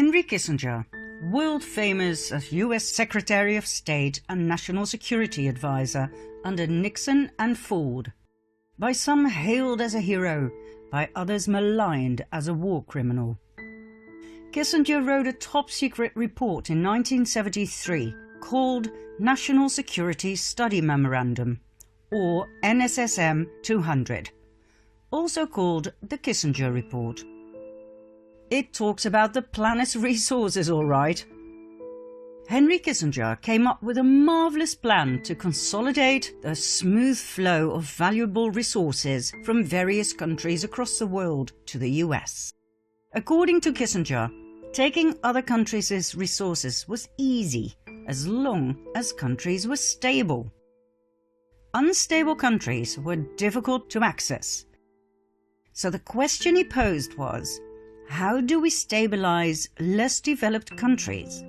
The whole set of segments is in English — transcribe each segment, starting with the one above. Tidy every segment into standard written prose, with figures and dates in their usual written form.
Henry Kissinger, world famous as US Secretary of State and National Security Advisor under Nixon and Ford, by some hailed as a hero, by others maligned as a war criminal. Kissinger wrote a top-secret report in 1973 called National Security Study Memorandum, or NSSM 200, also called the Kissinger Report. It talks about the planet's resources, all right. Henry Kissinger came up with a marvellous plan to consolidate the smooth flow of valuable resources from various countries across the world to the US. According to Kissinger, taking other countries' resources was easy as long as countries were stable. Unstable countries were difficult to access. So the question he posed was, how do we stabilize less developed countries?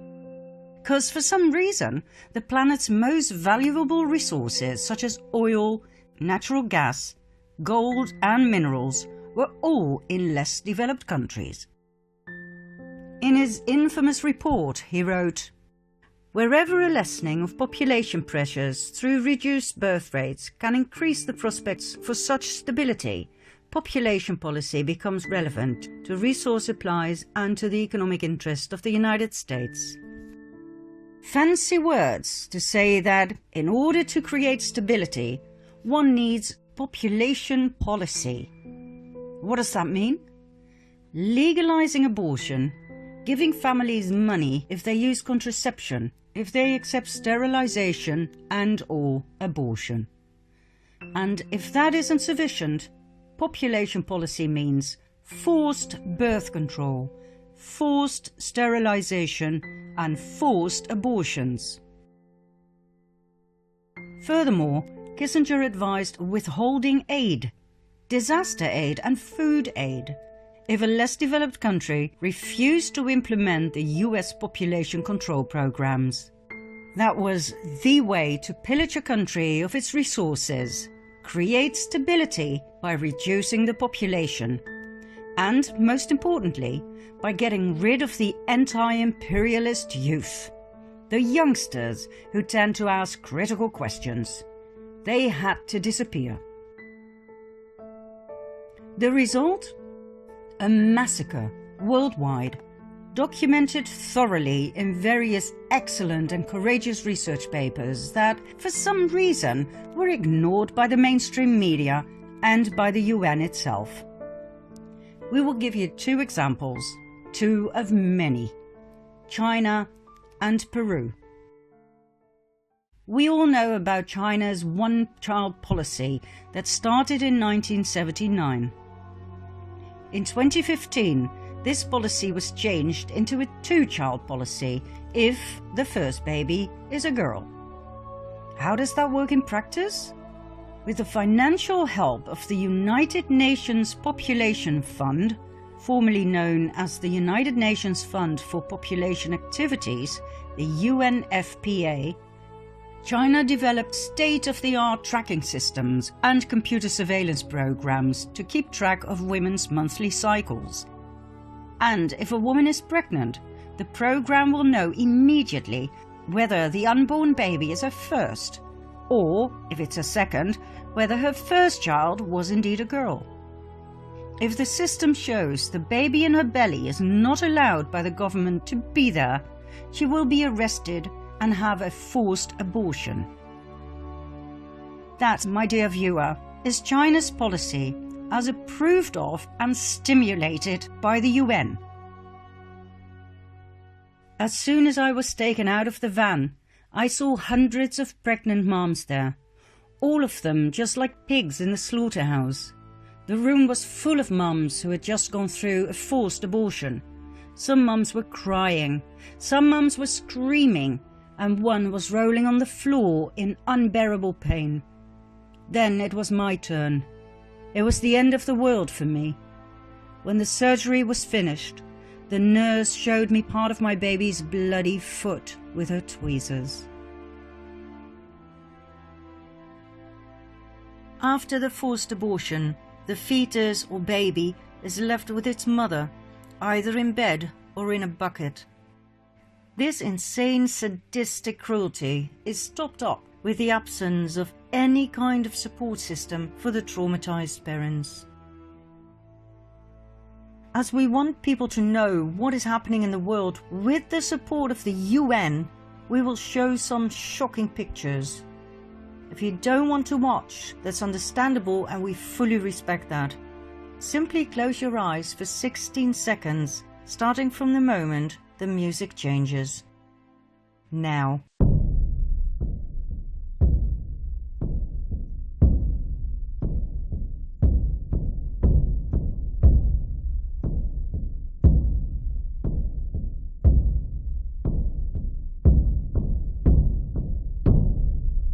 Because for some reason, the planet's most valuable resources such as oil, natural gas, gold and minerals were all in less developed countries. In his infamous report, he wrote, "Wherever a lessening of population pressures through reduced birth rates can increase the prospects for such stability, population policy becomes relevant to resource supplies and to the economic interest of the United States." Fancy words to say that in order to create stability, one needs population policy. What does that mean? Legalizing abortion, giving families money if they use contraception, if they accept sterilization and/or abortion. And if that isn't sufficient, population policy means forced birth control, forced sterilization and forced abortions. Furthermore, Kissinger advised withholding aid, disaster aid and food aid if a less developed country refused to implement the US population control programs. That was the way to pillage a country of its resources, create stability by reducing the population, and, most importantly, by getting rid of the anti-imperialist youth, the youngsters who tend to ask critical questions. They had to disappear. The result? A massacre worldwide, documented thoroughly in various excellent and courageous research papers that, for some reason, were ignored by the mainstream media and by the UN itself. We will give you two examples, two of many: China and Peru. We all know about China's one-child policy that started in 1979. In 2015, this policy was changed into a two-child policy if the first baby is a girl. How does that work in practice? With the financial help of the United Nations Population Fund, formerly known as the United Nations Fund for Population Activities, the UNFPA, China developed state-of-the-art tracking systems and computer surveillance programs to keep track of women's monthly cycles. And if a woman is pregnant, the program will know immediately whether the unborn baby is her first, or, if it's a second, whether her first child was indeed a girl. If the system shows the baby in her belly is not allowed by the government to be there, she will be arrested and have a forced abortion. That, my dear viewer, is China's policy as approved of and stimulated by the UN. As soon as I was taken out of the van, I saw hundreds of pregnant moms there, all of them just like pigs in the slaughterhouse. The room was full of mums who had just gone through a forced abortion. Some mums were crying, some mums were screaming, and one was rolling on the floor in unbearable pain. Then it was my turn. It was the end of the world for me. When the surgery was finished, the nurse showed me part of my baby's bloody foot with her tweezers. After the forced abortion, the fetus or baby is left with its mother, either in bed or in a bucket. This insane sadistic cruelty is topped up with the absence of any kind of support system for the traumatized parents. As we want people to know what is happening in the world with the support of the UN, we will show some shocking pictures. If you don't want to watch, that's understandable and we fully respect that. Simply close your eyes for 16 seconds, starting from the moment the music changes. Now.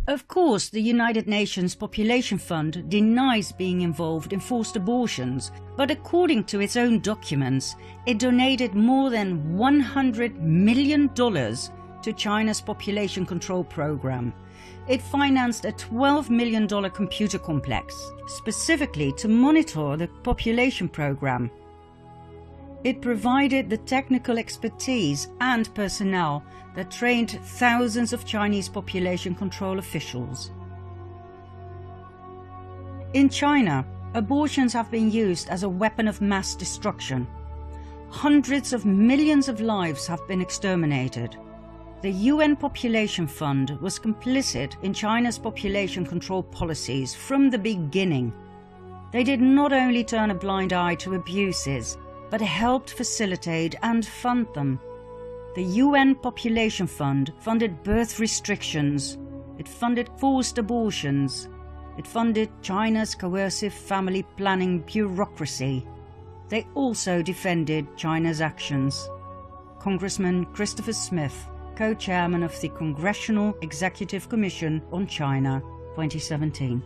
Of course, the United Nations Population Fund denies being involved in forced abortions, but according to its own documents, it donated more than $100 million to China's population control program. It financed a $12 million computer complex, specifically to monitor the population program. It provided the technical expertise and personnel that trained thousands of Chinese population control officials. In China, abortions have been used as a weapon of mass destruction. Hundreds of millions of lives have been exterminated. The UN Population Fund was complicit in China's population control policies from the beginning. They did not only turn a blind eye to abuses, but helped facilitate and fund them. The UN Population Fund funded birth restrictions, it funded forced abortions, it funded China's coercive family planning bureaucracy. They also defended China's actions. Congressman Christopher Smith, co-chairman of the Congressional Executive Commission on China, 2017.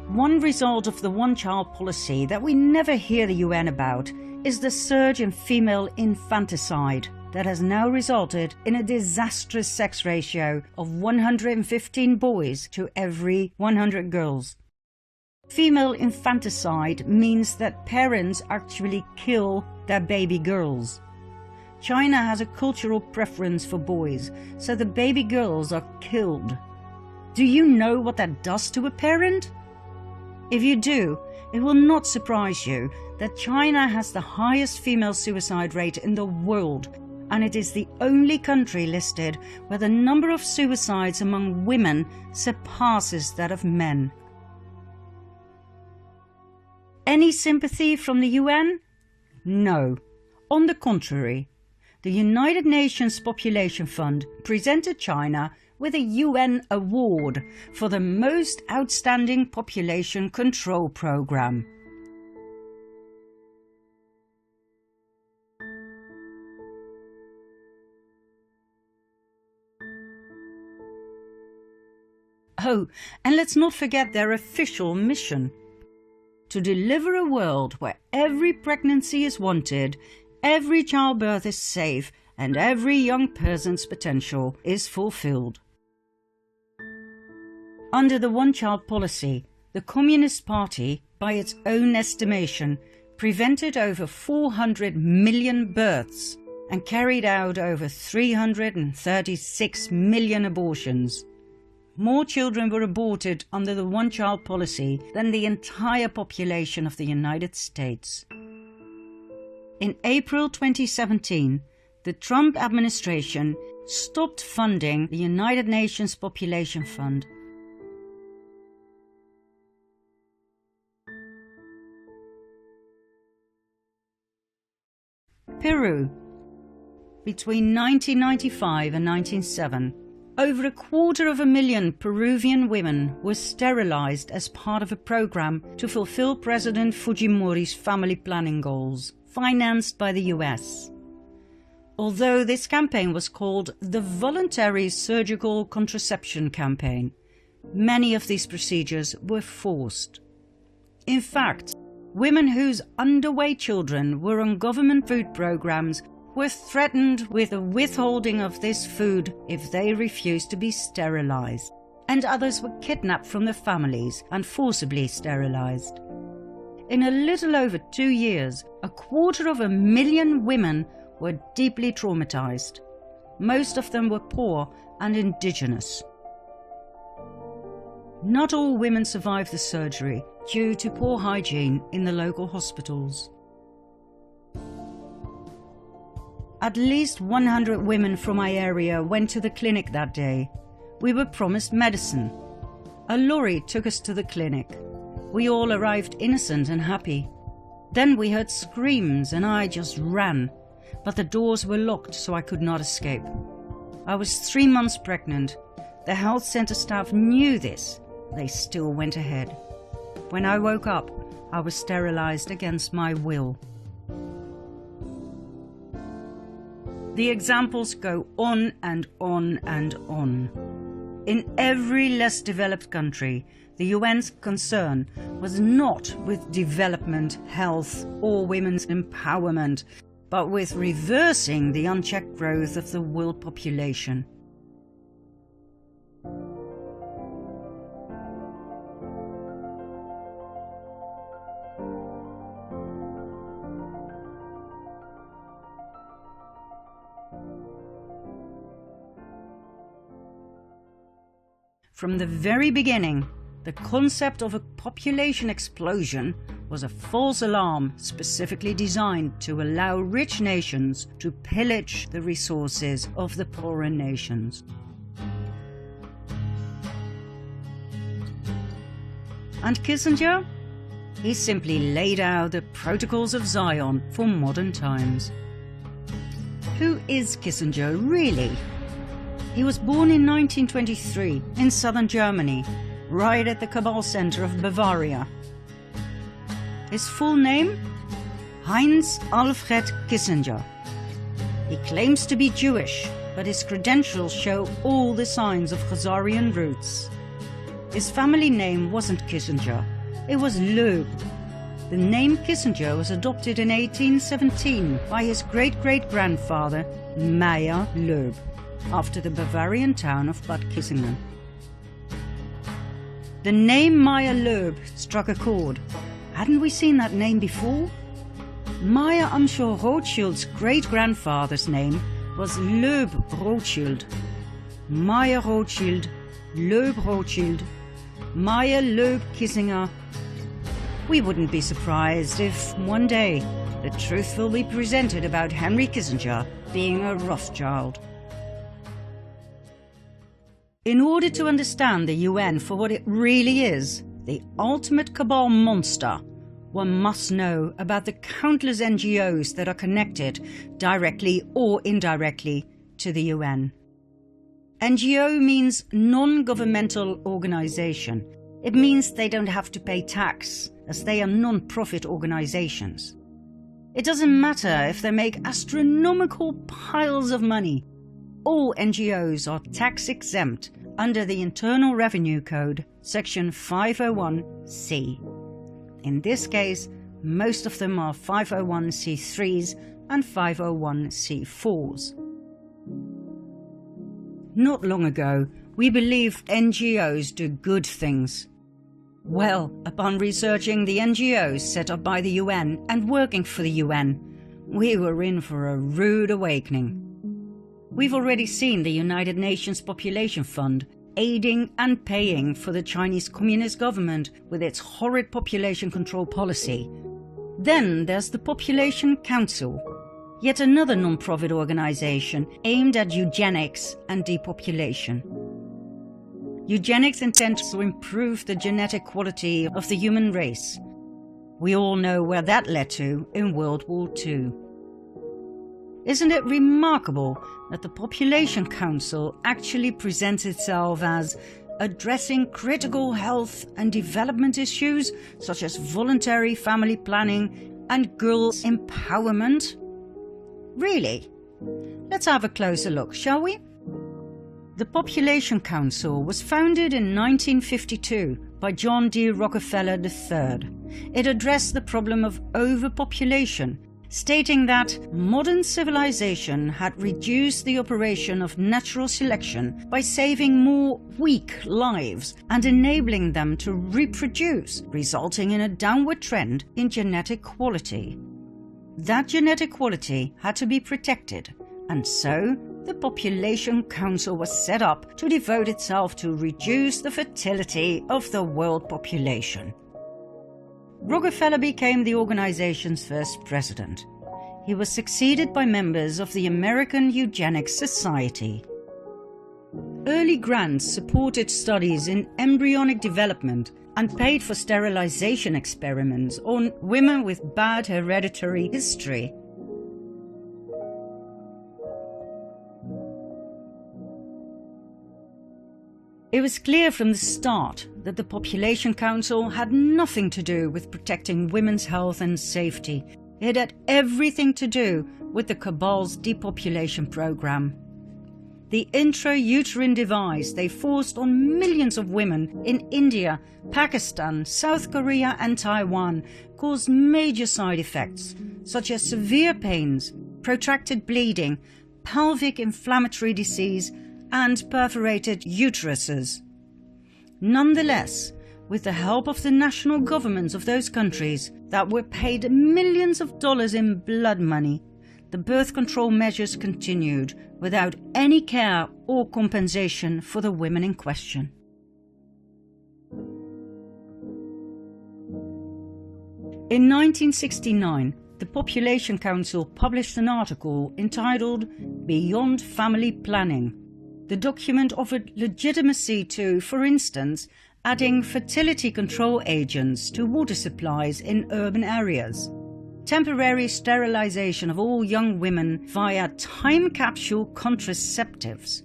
One result of the one-child policy that we never hear the UN about is the surge in female infanticide that has now resulted in a disastrous sex ratio of 115 boys to every 100 girls. Female infanticide means that parents actually kill their baby girls. China has a cultural preference for boys, so the baby girls are killed. Do you know what that does to a parent? If you do, it will not surprise you that China has the highest female suicide rate in the world, and it is the only country listed where the number of suicides among women surpasses that of men. Any sympathy from the UN? No. On the contrary, the United Nations Population Fund presented China with a UN award for the most outstanding population control program. Oh, and let's not forget their official mission: to deliver a world where every pregnancy is wanted, every childbirth is safe, and every young person's potential is fulfilled. Under the one-child policy, the Communist Party, by its own estimation, prevented over 400 million births and carried out over 336 million abortions. More children were aborted under the one-child policy than the entire population of the United States. In April 2017, the Trump administration stopped funding the United Nations Population Fund. Peru. Between 1995 and 1907, over 250,000 Peruvian women were sterilized as part of a program to fulfill President Fujimori's family planning goals, financed by the US. Although this campaign was called the Voluntary Surgical Contraception Campaign, many of these procedures were forced. In fact, women whose underweight children were on government food programs were threatened with the withholding of this food if they refused to be sterilized. and others were kidnapped from their families and forcibly sterilized. In a little over 2 years, 250,000 women were deeply traumatized. Most of them were poor and indigenous. Not all women survived the surgery due to poor hygiene in the local hospitals. At least 100 women from my area went to the clinic that day. We were promised medicine. A lorry took us to the clinic. We all arrived innocent and happy. Then we heard screams and I just ran, but the doors were locked so I could not escape. I was 3 months pregnant. The health center staff knew this. They still went ahead. When I woke up, I was sterilized against my will. The examples go on and on and on. In every less developed country, the UN's concern was not with development, health, or women's empowerment, but with reversing the unchecked growth of the world population. From the very beginning, the concept of a population explosion was a false alarm specifically designed to allow rich nations to pillage the resources of the poorer nations. And Kissinger? He simply laid out the protocols of Zion for modern times. Who is Kissinger really? He was born in 1923 in southern Germany, right at the Cabal center of Bavaria. His full name? Heinz Alfred Kissinger. He claims to be Jewish, but his credentials show all the signs of Khazarian roots. His family name wasn't Kissinger, it was Loeb. The name Kissinger was adopted in 1817 by his great-great-grandfather, Meyer Loeb, after the Bavarian town of Bad Kissingen. The name Meyer Loeb struck a chord. Hadn't we seen that name before? Meyer Amschel Rothschild's great-grandfather's name was Loeb Rothschild. Meyer Rothschild, Loeb Rothschild, Meyer Loeb Kissinger. We wouldn't be surprised if one day the truth will be presented about Henry Kissinger being a Rothschild. In order to understand the UN for what it really is, the ultimate cabal monster, one must know about the countless NGOs that are connected, directly or indirectly, to the UN. NGO means non-governmental organization. It means they don't have to pay tax, as they are non-profit organizations. It doesn't matter if they make astronomical piles of money. All NGOs are tax-exempt under the Internal Revenue Code, Section 501c. In this case, most of them are 501c3s and 501c4s. Not long ago, we believed NGOs do good things. Well, upon researching the NGOs set up by the UN and working for the UN, we were in for a rude awakening. We've already seen the United Nations Population Fund aiding and paying for the Chinese Communist government with its horrid population control policy. Then there's the Population Council, yet another non-profit organization aimed at eugenics and depopulation. Eugenics intends to improve the genetic quality of the human race. We all know where that led to in World War II. Isn't it remarkable that the Population Council actually presents itself as addressing critical health and development issues such as voluntary family planning and girls' empowerment? Really? Let's have a closer look, shall we? The Population Council was founded in 1952 by John D. Rockefeller III. It addressed the problem of overpopulation stating that modern civilization had reduced the operation of natural selection by saving more weak lives and enabling them to reproduce, resulting in a downward trend in genetic quality. That genetic quality had to be protected, and so the Population Council was set up to devote itself to reduce the fertility of the world population. Rockefeller became the organization's first president. He was succeeded by members of the American Eugenics Society. Early grants supported studies in embryonic development and paid for sterilization experiments on women with bad hereditary history. It was clear from the start that the Population Council had nothing to do with protecting women's health and safety. It had everything to do with the Cabal's depopulation program. The intrauterine device they forced on millions of women in India, Pakistan, South Korea and Taiwan caused major side effects such as severe pains, protracted bleeding, pelvic inflammatory disease and perforated uteruses. Nonetheless, with the help of the national governments of those countries that were paid millions of dollars in blood money, the birth control measures continued without any care or compensation for the women in question. In 1969, the Population Council published an article entitled "Beyond Family Planning." The document offered legitimacy to, for instance, adding fertility control agents to water supplies in urban areas, temporary sterilization of all young women via time capsule contraceptives,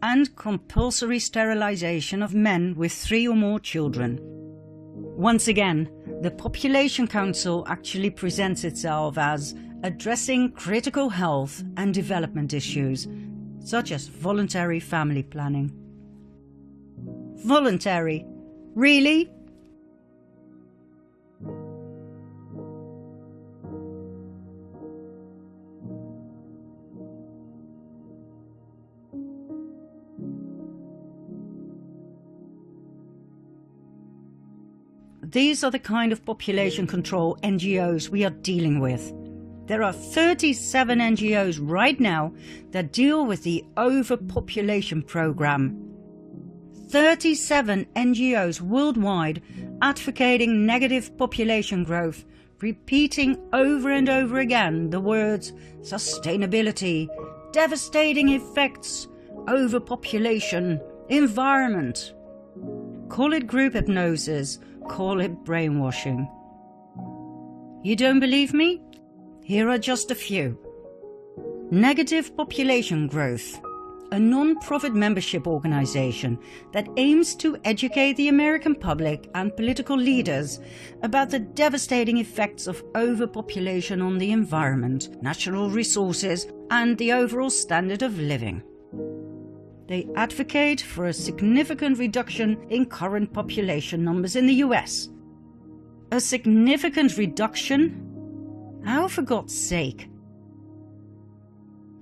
and compulsory sterilization of men with 3 or more children. Once again, the Population Council actually presents itself as addressing critical health and development issues, such as voluntary family planning. Voluntary? Really? These are the kind of population control NGOs we are dealing with. There are 37 NGOs right now that deal with the overpopulation program. 37 NGOs worldwide advocating negative population growth, repeating over and over again the words sustainability, devastating effects, overpopulation, environment. Call it group hypnosis, call it brainwashing. You don't believe me? Here are just a few. Negative Population Growth, a non-profit membership organization that aims to educate the American public and political leaders about the devastating effects of overpopulation on the environment, natural resources, and the overall standard of living. They advocate for a significant reduction in current population numbers in the US. A significant reduction? How, for God's sake?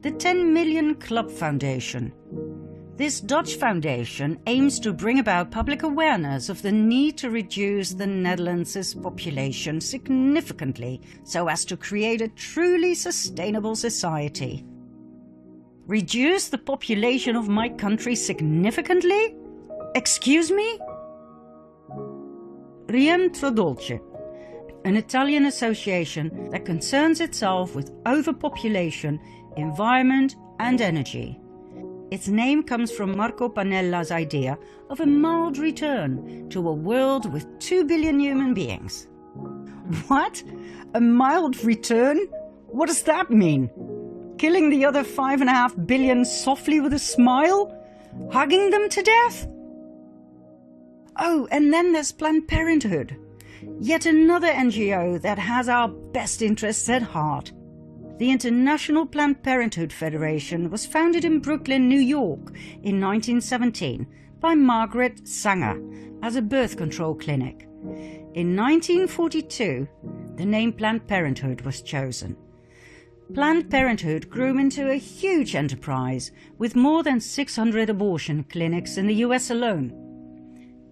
The 10 Million Club Foundation. This Dutch foundation aims to bring about public awareness of the need to reduce the Netherlands' population significantly so as to create a truly sustainable society. Reduce the population of my country significantly? Excuse me? Rientro Dolce, an Italian association that concerns itself with overpopulation, environment and energy. Its name comes from Marco Panella's idea of a mild return to a world with 2 billion human beings. What? A mild return? What does that mean? Killing the other 5.5 billion softly with a smile? Hugging them to death? Oh, and then there's Planned Parenthood. Yet another NGO that has our best interests at heart. The International Planned Parenthood Federation was founded in Brooklyn, New York in 1917 by Margaret Sanger as a birth control clinic. In 1942, the name Planned Parenthood was chosen. Planned Parenthood grew into a huge enterprise with more than 600 abortion clinics in the US alone.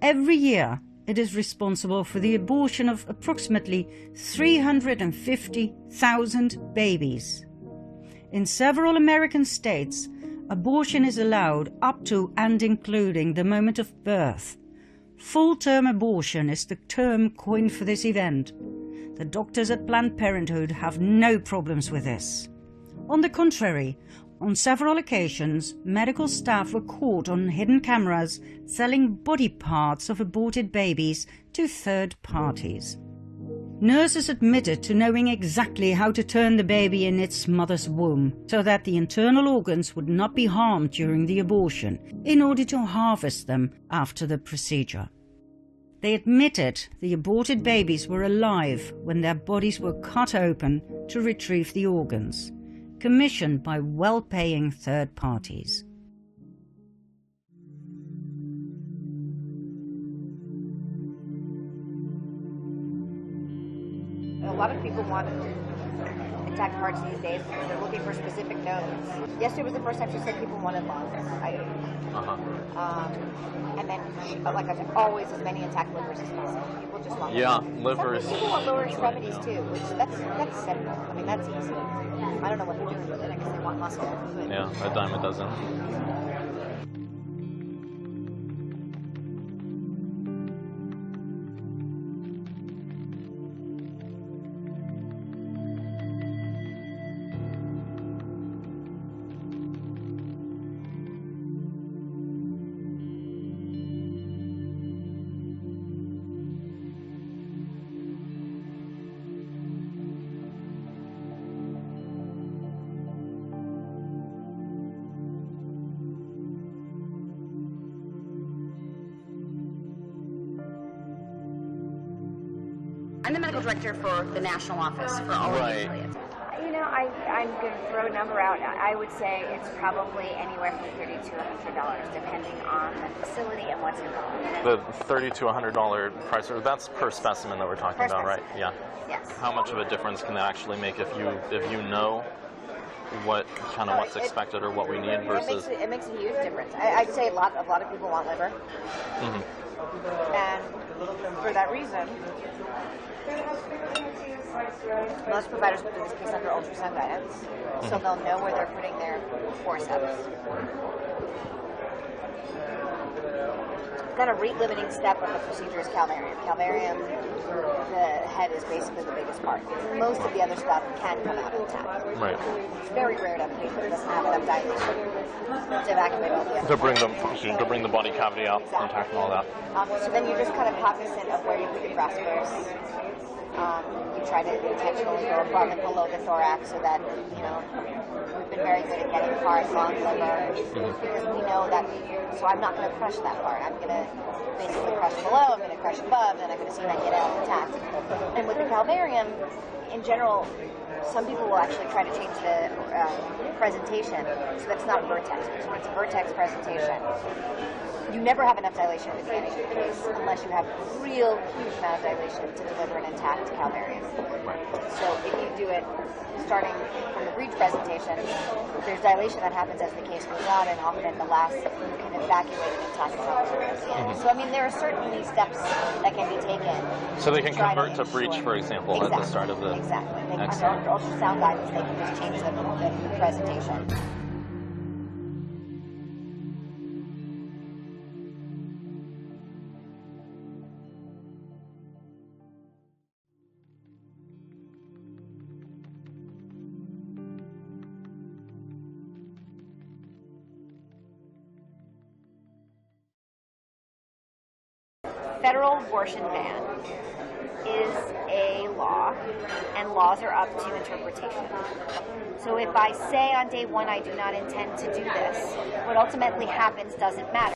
Every year, it is responsible for the abortion of approximately 350,000 babies. In several American states, abortion is allowed up to and including the moment of birth. Full-term abortion is the term coined for this event. The doctors at Planned Parenthood have no problems with this. On the contrary, on several occasions, medical staff were caught on hidden cameras selling body parts of aborted babies to third parties. Nurses admitted to knowing exactly how to turn the baby in its mother's womb so that the internal organs would not be harmed during the abortion, in order to harvest them after the procedure. They admitted the aborted babies were alive when their bodies were cut open to retrieve the organs, commissioned by well-paying third parties. A lot of people want intact parts these days because they're looking for specific notes. Yesterday was the first time she said people wanted lungs. And then, like I said, always as many intact livers as possible. People just want livers. Some people want lower extremities too, which that's simple. I mean, that's easy. I don't know what they're doing with it. I guess they want muscle. But Yeah, a dime a dozen. I'm the medical director for the national office for all of the affiliates. You know, I'm going to throw a number out. I would say it's probably anywhere from $30 to $100, depending on the facility and what's involved. The $30 to $100 price, that's per specimen that we're talking about, right? Yeah. Yes. How much of a difference can that actually make if you know what's expected or what we need versus? It makes a huge difference. I'd say a lot of people want liver, and for that reason, most providers will do this case under ultrasound guidance, so they'll know where they're putting their forceps. Kind of rate-limiting step of the procedure is calvarium. Calvarium, the head is basically the biggest part. Most of the other stuff can come out intact. Right. It's very rare to have a patient that doesn't have enough dilation to evacuate all the other To bring the body cavity out intact and all that. So then you're just kind of cognizant of where you put your vasculars. You try to intentionally go above and below the thorax so that, we've been very good at getting hard, long liver, because we know that, so I'm not going to crush that part. I'm going to basically crush below, I'm going to crush above, and I'm going to see if I can get it out intact. And with the calvarium, in general, some people will actually try to change the presentation so that it's not vertex, because when it's a vertex presentation, you never have enough dilation at the beginning of the case unless you have a real huge amount of dilation to deliver an intact calvarium. So if you do it starting from the breech presentation, there's dilation that happens as the case goes on, and often the last you can evacuate an intact calvarium. So I mean, there are certainly steps that can be taken. So they can convert to breech, for example, at the start of the... Exactly. Under ultrasound guidance, they can just change the presentation. Federal abortion ban is a law, and laws are up to interpretation. So if I say on day one I do not intend to do this, what ultimately happens doesn't matter.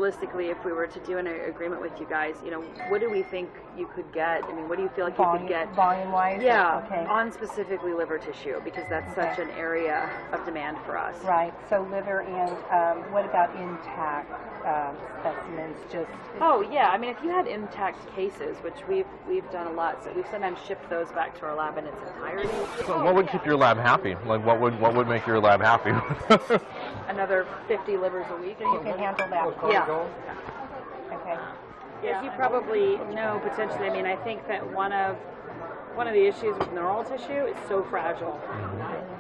realistically, if we were to do an agreement with you guys, you know, what do we think you could get? I mean, what do you feel like you could get? Volume-wise? Yeah, Okay. on specifically liver tissue, because that's such an area of demand for us. Right. So liver and what about intact specimens? Just Oh yeah, I mean, if you had intact cases, which we've done a lot, so we've sometimes shipped those back to our lab in its entirety. So what would keep your lab happy? Like, what would make your lab happy? Another 50 livers a week. you can handle that. Yeah. Okay. As you probably know, potentially, I mean, I think that one of the issues with neural tissue is so fragile.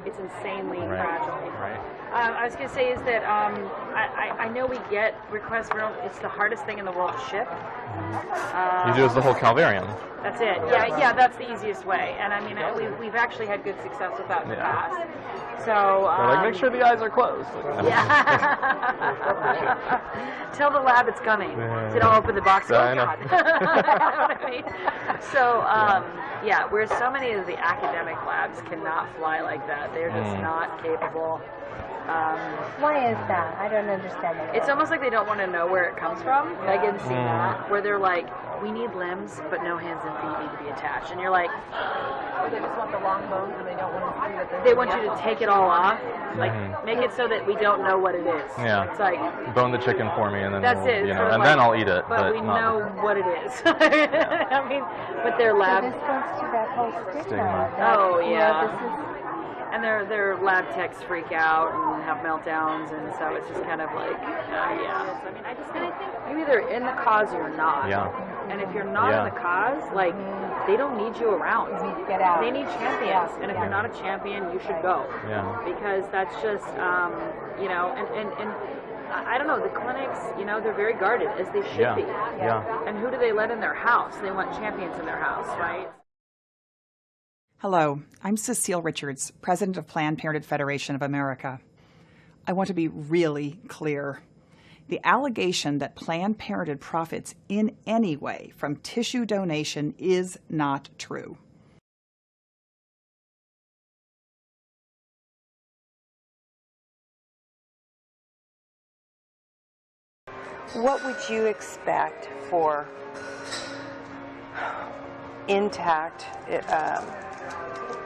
It's insanely fragile. Right. I was going to say is that I know we get requests for it's the hardest thing in the world to ship. You do is the whole calvarium. That's it. Yeah, that's the easiest way. And I mean, we've actually had good success with that in the past. So They're like, make sure the eyes are closed. Tell the lab it's coming. So don't open the box. I know. God. What I mean? So whereas so many of the academic labs cannot fly like that. They're just not capable. Why is that? I don't understand that. It's almost like they don't want to know where it comes from. Megan's seen that, where they're like, we need limbs, but no hands and feet need to be attached. And you're like, Or they just want the long bones and they don't want to see that they want you to take it all off, like make it so that we don't know what it is. Yeah. It's like, Bone the chicken for me, and then that's it. you Sort know, of and like, then I'll eat it. But we not know what it is. I mean, but their lab. So this goes to that whole stigma. Oh, that, yeah. You know, this is, And their lab techs freak out and have meltdowns, and so it's just kind of like, I mean, I think you're either in the cause or you're not. Yeah. And if you're not in the cause, like, they don't need you around. get out. They need champions, and if you're not a champion, you should go. Yeah. Because that's just, you know, and I don't know, the clinics, you know, they're very guarded, as they should be. Yeah. And who do they let in their house? They want champions in their house, right? Hello, I'm Cecile Richards, President of Planned Parenthood Federation of America. I want to be really clear. The allegation that Planned Parenthood profits in any way from tissue donation is not true. What would you expect for intact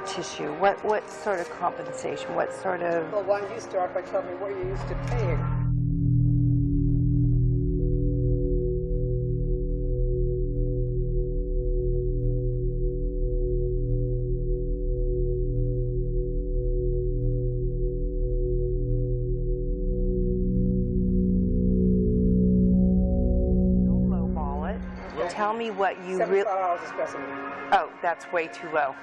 tissue? What sort of compensation? What sort of... Well, why don't you start by telling me what you're used to paying? Don't lowball it. Tell me what you really... $75 a specimen. Oh, that's way too low.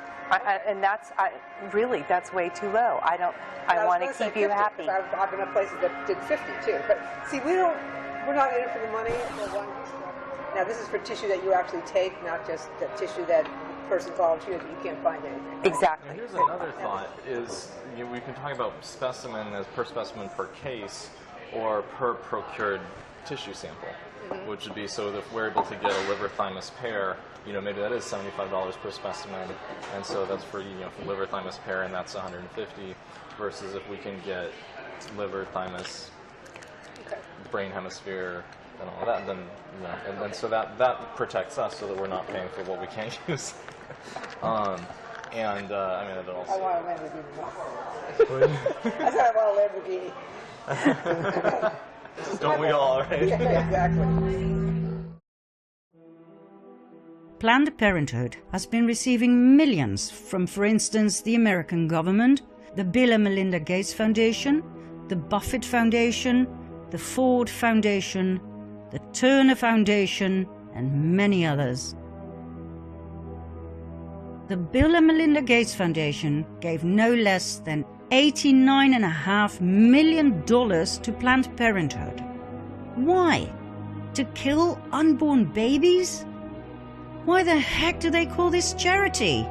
Really, that's way too low. I want to keep you happy. I've been at places that did 50 too. But see, we're not in it for the money. Now, this is for tissue that you actually take, not just the tissue that the person volunteers that you can't find anything. Exactly. And here's another thought: is we can talk about specimen as per specimen per case, or per procured tissue sample, which would be so that if we're able to get a liver thymus pair, you know, maybe that is $75 per specimen, and so that's for, you know, for liver thymus pair, and that's $150, versus if we can get liver thymus, brain hemisphere, and all that, then, you know, and then so that protects us so that we're not paying for what we can't use. I mean, it also. I want a Lamborghini. I said I want a Lamborghini. Don't we all, right? Yeah, exactly. Planned Parenthood has been receiving millions from, for instance, the American government, the Bill and Melinda Gates Foundation, the Buffett Foundation, the Ford Foundation, the Turner Foundation, and many others. The Bill and Melinda Gates Foundation gave no less than $89.5 million to Planned Parenthood. Why? To kill unborn babies? Why the heck do they call this charity?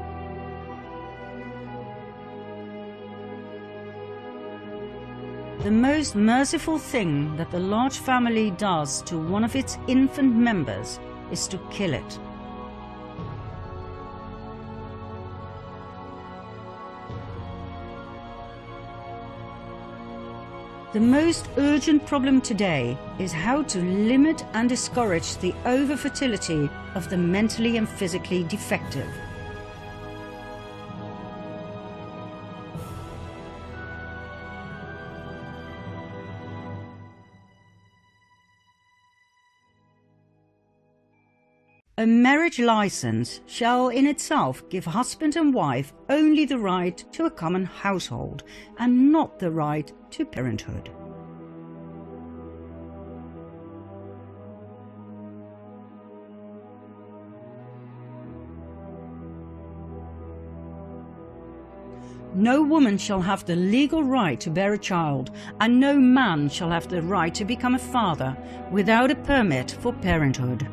The most merciful thing that the large family does to one of its infant members is to kill it. The most urgent problem today is how to limit and discourage the over-fertility of the mentally and physically defective. A marriage license shall in itself give husband and wife only the right to a common household and not the right to parenthood. No woman shall have the legal right to bear a child, and no man shall have the right to become a father without a permit for parenthood.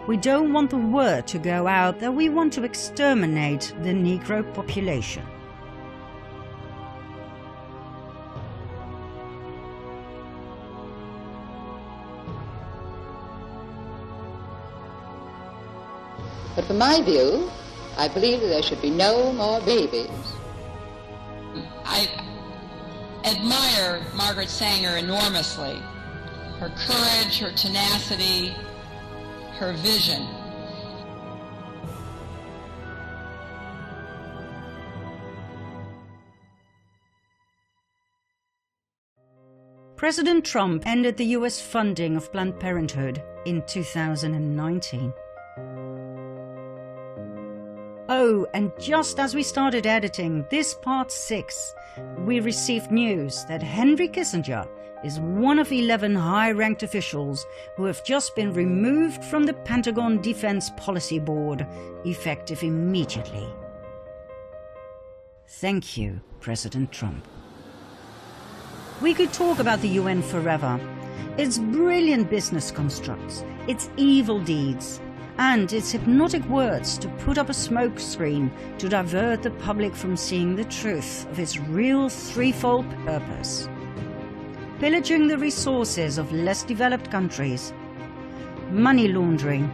We don't want the word to go out that we want to exterminate the Negro population. But from my view, I believe that there should be no more babies. I admire Margaret Sanger enormously. Her courage, her tenacity, her vision. President Trump ended the US funding of Planned Parenthood in 2019. Oh, and just as we started editing this part 6, we received news that Henry Kissinger is one of 11 high-ranked officials who have just been removed from the Pentagon Defense Policy Board, effective immediately. Thank you, President Trump. We could talk about the UN forever, its brilliant business constructs, its evil deeds, and its hypnotic words to put up a smokescreen to divert the public from seeing the truth of its real threefold purpose: pillaging the resources of less developed countries, money laundering,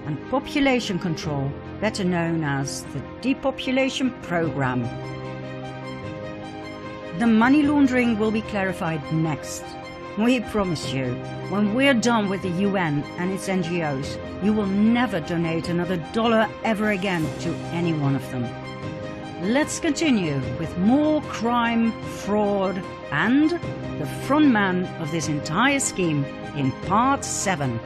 and population control, better known as the depopulation program. The money laundering will be clarified next. We promise you, when we're done with the UN and its NGOs, you will never donate another dollar ever again to any one of them. Let's continue with more crime, fraud, and the front man of this entire scheme in part 7.